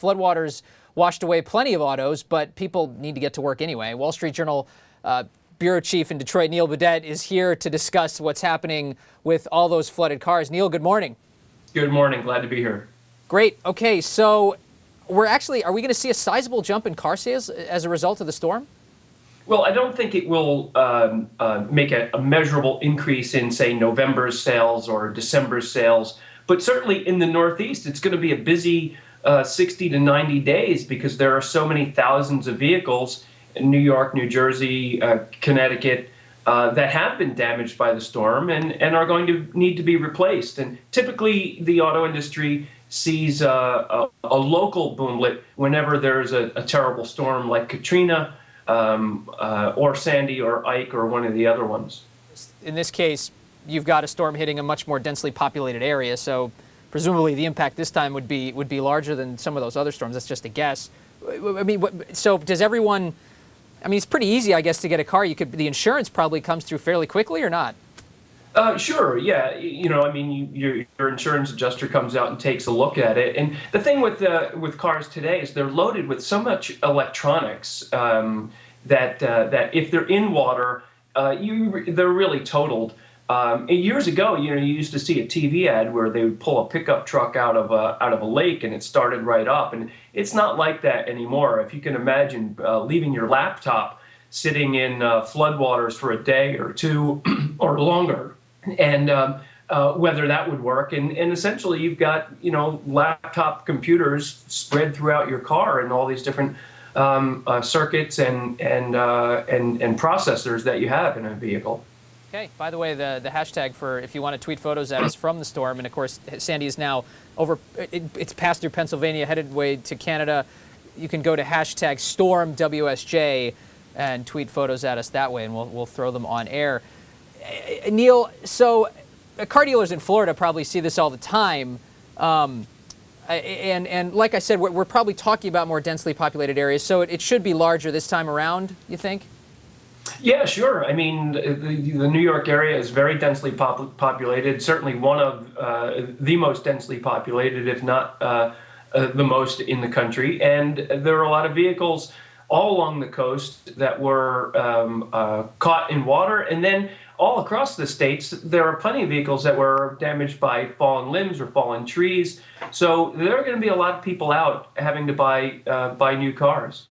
floodwaters washed away plenty of autos, but people need to get to work anyway. Wall Street Journal bureau chief in Detroit, Neal Boudette, is here to discuss what's happening with all those flooded cars. Neal, good morning. Good morning. Glad to be here. Great. Okay, so are we going to see a sizable jump in car sales as a result of the storm? Well, I don't think it will make a measurable increase in, say, November's sales or December's sales. But certainly in the Northeast, it's going to be a busy 60 to 90 days because there are so many thousands of vehicles in New York, New Jersey, Connecticut that have been damaged by the storm and are going to need to be replaced. And typically the auto industry sees a local boomlet whenever there's a terrible storm like Katrina, or Sandy or Ike or one of the other ones. In this case, you've got a storm hitting a much more densely populated area, so presumably the impact this time would be larger than some of those other storms. That's just a guess. I mean, so does everyone? I mean, it's pretty easy, I guess, to get a car. The insurance probably comes through fairly quickly, or not? Sure, yeah. You know, I mean, your insurance adjuster comes out and takes a look at it. And the thing with cars today is they're loaded with so much electronics that if they're in water, they're really totaled. Years ago, you used to see a TV ad where they would pull a pickup truck out of a lake and it started right up. And it's not like that anymore. If you can imagine leaving your laptop sitting in floodwaters for a day or two or longer, and whether that would work. And essentially, you've got laptop computers spread throughout your car and all these different circuits and processors that you have in a vehicle. Okay. By the way, the hashtag for if you want to tweet photos at us from the storm, and of course Sandy is now over. It's passed through Pennsylvania, headed way to Canada. You can go to hashtag StormWSJ and tweet photos at us that way, and we'll throw them on air. Neal, so car dealers in Florida probably see this all the time, and like I said, we're probably talking about more densely populated areas, so it should be larger this time around, you think? Yeah, sure. I mean, the New York area is very densely populated, certainly one of the most densely populated, if not the most in the country, and there are a lot of vehicles all along the coast that were caught in water, and then all across the states, there are plenty of vehicles that were damaged by fallen limbs or fallen trees. So there are going to be a lot of people out having to buy new cars.